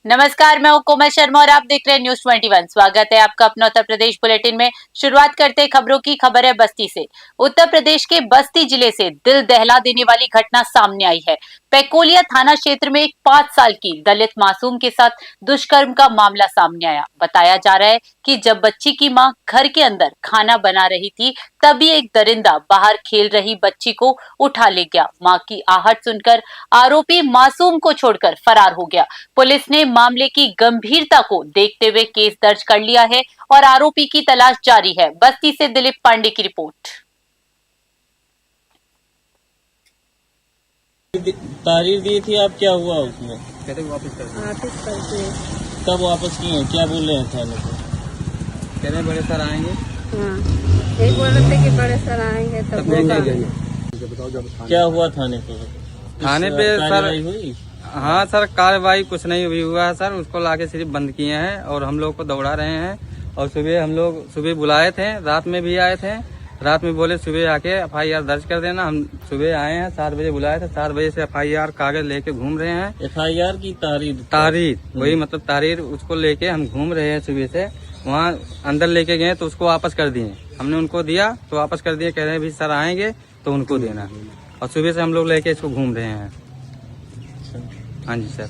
नमस्कार, मैं हूं कोमल शर्मा और आप देख रहे हैं न्यूज 21। स्वागत है आपका अपना उत्तर प्रदेश बुलेटिन में। शुरुआत करते हैं खबरों की। खबर है बस्ती से। उत्तर प्रदेश के बस्ती जिले से दिल दहला देने वाली घटना सामने आई है। पैकोलिया थाना क्षेत्र में एक 5 साल की दलित मासूम के साथ दुष्कर्म का मामला सामने आया। बताया जा रहा है कि जब बच्ची की मां घर के अंदर खाना बना रही थी, तभी एक दरिंदा बाहर खेल रही बच्ची को उठा ले गया। मां की आहट सुनकर आरोपी मासूम को छोड़कर फरार हो गया। पुलिस ने मामले की गंभीरता को देखते हुए केस दर्ज कर लिया है और आरोपी की तलाश जारी है। बस्ती से दिलीप पांडे की रिपोर्ट। तारीख दी थी आप, क्या हुआ उसमें? कहते वापस कर दिए। कब वापस किए हैं? क्या बोल रहे हैं थाने को? कह रहे हैं बड़े सर आएंगे। हाँ, यही बोल रहे थे कि बड़े सर आएंगे तब होगा। क्या हुआ थाने पे? थाने पे सर कार्रवाई हुई? हाँ सर, कार्रवाई कुछ नहीं हुई हुआ है सर। उसको लाके सिर्फ बंद किए हैं और हम लोग को दौड़ा रहे हैं। और सुबह बुलाए थे, रात में भी आए थे। रात में बोले सुबह आके FIR दर्ज कर देना। हम सुबह आए हैं, 7 बजे बुलाए थे। 7 बजे से FIR कागज लेके घूम रहे हैं। FIR की तारीख वही मतलब तारीख उसको लेके हम घूम रहे हैं सुबह से। वहाँ अंदर लेके गए तो उसको वापस कर दिए। हमने उनको दिया तो वापस कर दिए। कह रहे हैं भी सर आएंगे तो उनको देना। और सुबह से हम लोग लेके इसको घूम रहे हैं। हाँ जी सर।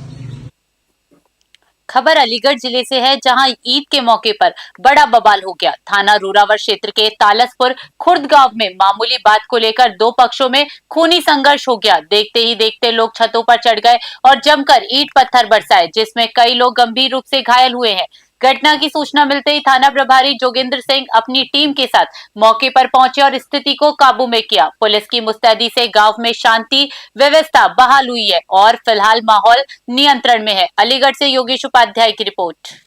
खबर अलीगढ़ जिले से है, जहां ईद के मौके पर बड़ा बवाल हो गया। थाना रूरावर क्षेत्र के तालसपुर खुर्द गांव में मामूली बात को लेकर दो पक्षों में खूनी संघर्ष हो गया। देखते ही देखते लोग छतों पर चढ़ गए और जमकर ईंट पत्थर बरसाए, जिसमें कई लोग गंभीर रूप से घायल हुए हैं। घटना की सूचना मिलते ही थाना प्रभारी जोगेंद्र सिंह अपनी टीम के साथ मौके पर पहुंचे और स्थिति को काबू में किया। पुलिस की मुस्तैदी से गांव में शांति व्यवस्था बहाल हुई है और फिलहाल माहौल नियंत्रण में है। अलीगढ़ से योगेश उपाध्याय की रिपोर्ट।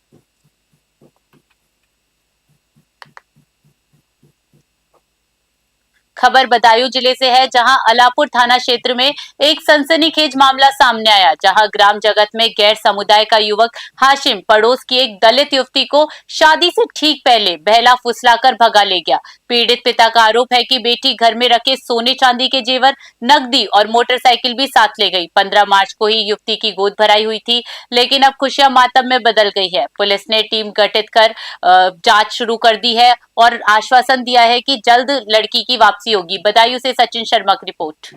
खबर बदायूं जिले से है, जहां अलापुर थाना क्षेत्र में एक सनसनीखेज मामला सामने आया, जहां ग्राम जगत में गैर समुदाय का युवक हाशिम पड़ोस की एक दलित युवती को शादी से ठीक पहले बहला फुसलाकर भगा ले गया। पीड़ित पिता का आरोप है कि बेटी घर में रखे सोने चांदी के जेवर, नकदी और मोटरसाइकिल भी साथ ले गई। 15 मार्च को ही युवती की गोद भराई हुई थी, लेकिन अब खुशियां मातम में बदल गई है। पुलिस ने टीम गठित कर जांच शुरू कर दी है और आश्वासन दिया है कि जल्द लड़की की वापसी होगी। बदायूं से सचिन शर्मा की रिपोर्ट।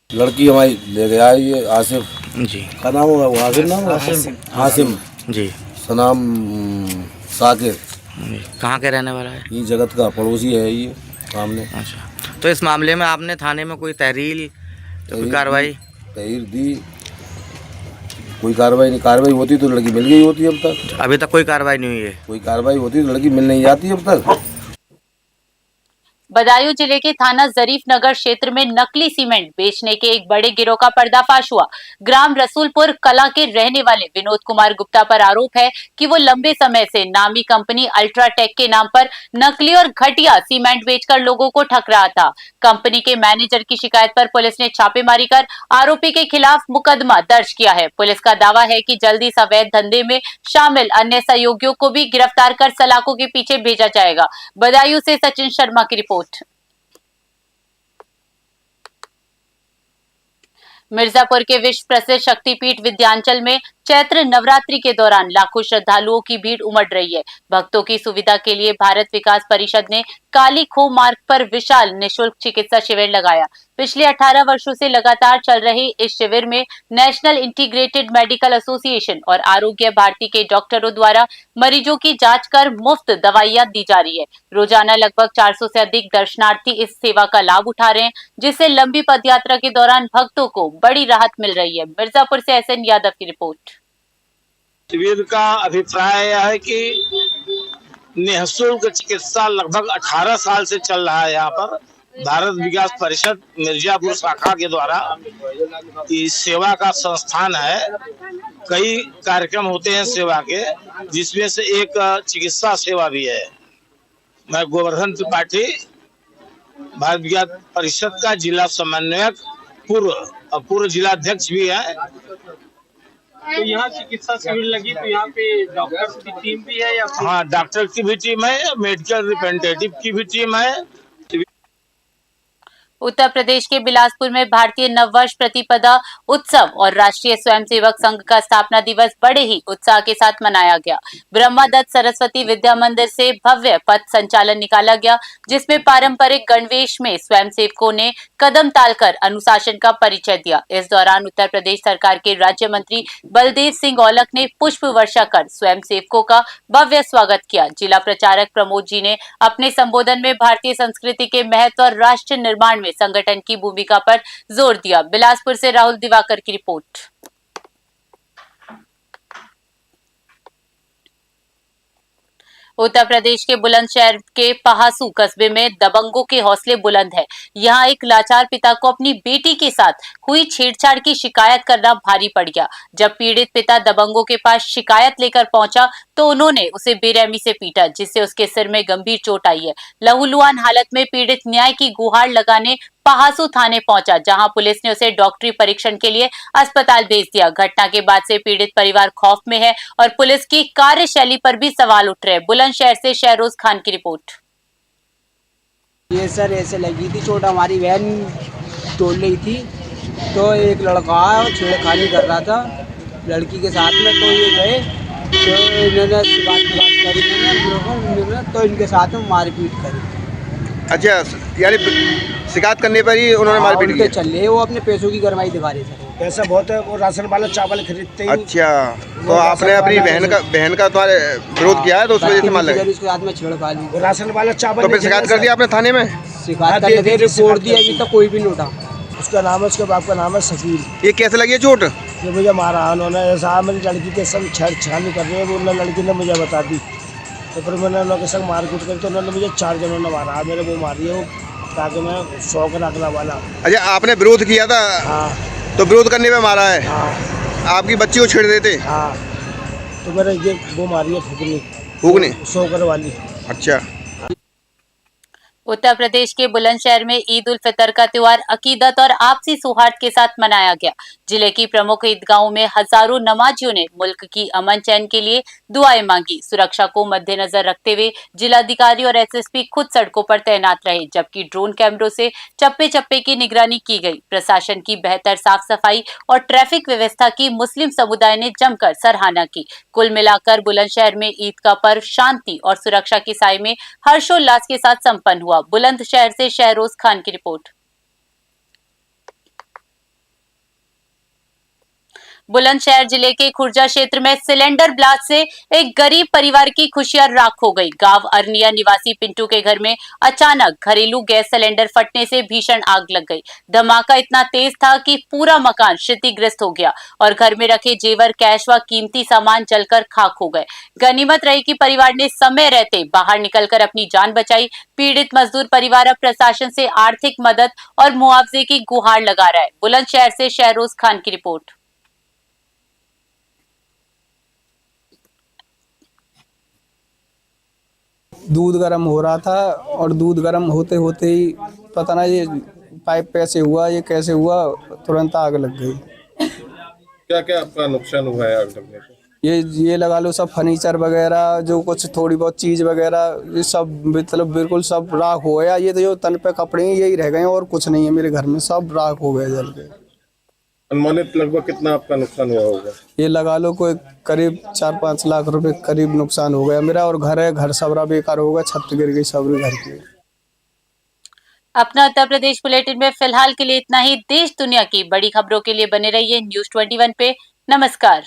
लड़की हमारी ले गया ये आसिफ जी का नाम होगा, वो आसिफ नाम हासिम जी सनाम साकिर। जी। कहाँ के रहने वाला है? ये जगत का पड़ोसी है ये सामने। अच्छा, तो इस मामले में आपने थाने में कोई तहरीर कोई कार्रवाई? तहरीर दी, कोई कार्रवाई नहीं। कार्रवाई होती तो लड़की मिल गई होती। अब तक अभी तक कोई कार्रवाई नहीं हुई है। कोई कार्रवाई होती तो लड़की मिल नहीं जाती अब तक। बदायूं जिले के थाना जरीफ नगर क्षेत्र में नकली सीमेंट बेचने के एक बड़े गिरोह का पर्दाफाश हुआ। ग्राम रसूलपुर कला के रहने वाले विनोद कुमार गुप्ता पर आरोप है कि वो लंबे समय से नामी कंपनी अल्ट्राटेक के नाम पर नकली और घटिया सीमेंट बेचकर लोगों को ठग रहा था। कंपनी के मैनेजर की शिकायत पर पुलिस ने छापेमारी कर आरोपी के खिलाफ मुकदमा दर्ज किया है। पुलिस का दावा है कि जल्द ही अवैध धंधे में शामिल अन्य सहयोगियों को भी गिरफ्तार कर सलाखों के पीछे भेजा जाएगा। बदायूं से सचिन शर्मा की रिपोर्ट। मिर्जापुर के विश्व प्रसिद्ध शक्तिपीठ विंध्याचल में चैत्र नवरात्रि के दौरान लाखों श्रद्धालुओं की भीड़ उमड़ रही है। भक्तों की सुविधा के लिए भारत विकास परिषद ने काली खो मार्ग पर विशाल निशुल्क चिकित्सा शिविर लगाया। पिछले 18 वर्षों से लगातार चल रहे इस शिविर में नेशनल इंटीग्रेटेड मेडिकल एसोसिएशन और आरोग्य भारती के डॉक्टरों द्वारा मरीजों की जांच कर मुफ्त दवाइयां दी जा रही है। रोजाना लगभग 400 से अधिक दर्शनार्थी इस सेवा का लाभ उठा रहे हैं, जिससे लंबी पदयात्रा के दौरान भक्तों को बड़ी राहत मिल रही है। मिर्जापुर से SN यादव की रिपोर्ट। शिविर का अभिप्राय यह है कि निःशुल्क चिकित्सा लगभग 18 साल से चल रहा है। यहाँ पर भारत विकास परिषद मिर्जापुर शाखा के द्वारा इस सेवा का संस्थान है। कई कार्यक्रम होते हैं सेवा के, जिसमें से एक चिकित्सा सेवा भी है। मैं गोवर्धन त्रिपाठी, भारत विकास परिषद का जिला समन्वयक, पूर्व जिलाध्यक्ष भी है। तो यहाँ चिकित्सा शिविर लगी तो यहाँ पे डॉक्टर्स की टीम भी है या? हाँ, डॉक्टर की भी टीम है, मेडिकल रिप्रेजेंटेटिव की भी टीम है। उत्तर प्रदेश के बिलासपुर में भारतीय नववर्ष प्रतिपदा उत्सव और राष्ट्रीय स्वयंसेवक संघ का स्थापना दिवस बड़े ही उत्साह के साथ मनाया गया। ब्रह्मदत्त सरस्वती विद्या मंदिर से भव्य पथ संचालन निकाला गया, जिसमें पारंपरिक गणवेश में स्वयंसेवकों ने कदम तालकर अनुशासन का परिचय दिया। इस दौरान उत्तर प्रदेश सरकार के राज्य मंत्री बलदेव सिंह औलख ने पुष्प वर्षा कर स्वयंसेवकों का भव्य स्वागत किया। जिला प्रचारक प्रमोद जी ने अपने संबोधन में भारतीय संस्कृति के महत्व और राष्ट्र निर्माण में संगठन की भूमिका पर जोर दिया। बिलासपुर से राहुल दिवाकर की रिपोर्ट। उत्तर प्रदेश के बुलंदशहर के पहासू कस्बे में दबंगों के हौसले बुलंद है। यहाँ एक लाचार पिता को अपनी बेटी के साथ हुई छेड़छाड़ की शिकायत करना भारी पड़ गया। जब पीड़ित पिता दबंगों के पास शिकायत लेकर पहुंचा तो उन्होंने उसे बेरहमी से पीटा, जिससे उसके सिर में गंभीर चोट आई है। लहूलुहान हालत में पीड़ित न्याय की गुहार लगाने पहासू थाने पहुंचा, जहां पुलिस ने उसे डॉक्टरी परीक्षण के लिए अस्पताल भेज दिया। घटना के बाद से पीड़ित परिवार खौफ में है और पुलिस की कार्यशैली पर भी सवाल उठ रहे हैं। बुलंदशहर से शहरोज खान की रिपोर्ट। ये सर ऐसे लगी थी चोट, हमारी बहन तोड़ रही थी तो एक लड़का छेड़खानी कर रहा था लड़की के साथ में, तो ये गए तो इन्होंने करी तो इनके साथ में मारपीट करी। अच्छा, यानी शिकायत करने पर ही उन्होंने मारपीट की? चले वो अपने पैसों की गरमाई दिखा रहे थे। पैसा बहुत है, वो राशन वाला चावल खरीदते ही। अच्छा, तो आपने अपनी बहन का तुम्हारे विरोध किया है तो उस वजह से मार लगा? उसके हाथ में छेड़खा ली, राशन वाला चावल। तो फिर शिकायत कर दिया आपने थाने में? शिकायत करने के रिपोर्ट दी, अभी तक कोई भी नहीं उठा। उसका नाम है, उसके बाप का नाम है शकील। ये कैसे लगी है चोट? ये मुझे मारा उन्होंने, ऐसा मेरी लड़की के संग छेड़छाड़ कर रहे हैं, वो लड़की ने मुझे बता दी, तो फिर मैंने उनके संग मारपीट करी तो उन्होंने मुझे 4 जनों ने मारा। मेरे वो मारी है वो, ताकि मैं शौक रखने वाला। अच्छा, आपने विरोध किया था? हाँ। तो विरोध करने में मारा है? हाँ। आपकी बच्ची को छेड़ देते? हाँ, तो मेरे ये वो मारी है फूकनी शौकर वाली। अच्छा। उत्तर प्रदेश के बुलंदशहर में ईद उल फितर का त्योहार अकीदत और आपसी सौहार्द के साथ मनाया गया। जिले की प्रमुख ईदगाहों में हजारों नमाजियों ने मुल्क की अमन चैन के लिए दुआएं मांगी। सुरक्षा को मद्देनजर रखते हुए जिलाधिकारी और एसएसपी खुद सड़कों पर तैनात रहे, जबकि ड्रोन कैमरों से चप्पे चप्पे की निगरानी की गई। प्रशासन की बेहतर साफ सफाई और ट्रैफिक व्यवस्था की मुस्लिम समुदाय ने जमकर सराहना की। कुल मिलाकर बुलंदशहर में ईद का पर्व शांति और सुरक्षा के साए में हर्षोल्लास के साथ संपन्न हुआ। बुलंदशहर से शहरोज खान की रिपोर्ट। बुलंदशहर जिले के खुर्जा क्षेत्र में सिलेंडर ब्लास्ट से एक गरीब परिवार की खुशियां राख हो गई। गांव अरनिया निवासी पिंटू के घर में अचानक घरेलू गैस सिलेंडर फटने से भीषण आग लग गई। धमाका इतना तेज था कि पूरा मकान क्षतिग्रस्त हो गया और घर में रखे जेवर, कैश व कीमती सामान जलकर खाक हो गए। गनीमत रही कि परिवार ने समय रहते बाहर निकलकर अपनी जान बचाई। पीड़ित मजदूर परिवार अब प्रशासन से आर्थिक मदद और मुआवजे की गुहार लगा रहा है। बुलंदशहर से शहरोज खान की रिपोर्ट। दूध गर्म हो रहा था और दूध गर्म होते होते ही पता नहीं ये पाइप कैसे हुआ, ये कैसे हुआ, तुरंत आग लग गई। क्या क्या आपका नुकसान हुआ है आग लगने से? ये लगा लो सब फर्नीचर वगैरह, जो कुछ थोड़ी बहुत चीज वगैरह, ये सब मतलब बिल्कुल सब राख हो गया। ये तो जो तन पे कपड़े हैं यही रह गए और कुछ नहीं है मेरे घर में, सब राख हो गए जल के। अनुमानित लगभग कितना आपका नुकसान हुआ होगा? ये लगा लो कोई करीब 4-5 लाख रुपए करीब नुकसान हो गया मेरा। और घर है, घर सबरा बेकार होगा, छत गिर गई सब घर की। अपना उत्तर प्रदेश बुलेटिन में फिलहाल के लिए इतना ही। देश दुनिया की बड़ी खबरों के लिए बने रहिए News 21 पे। नमस्कार।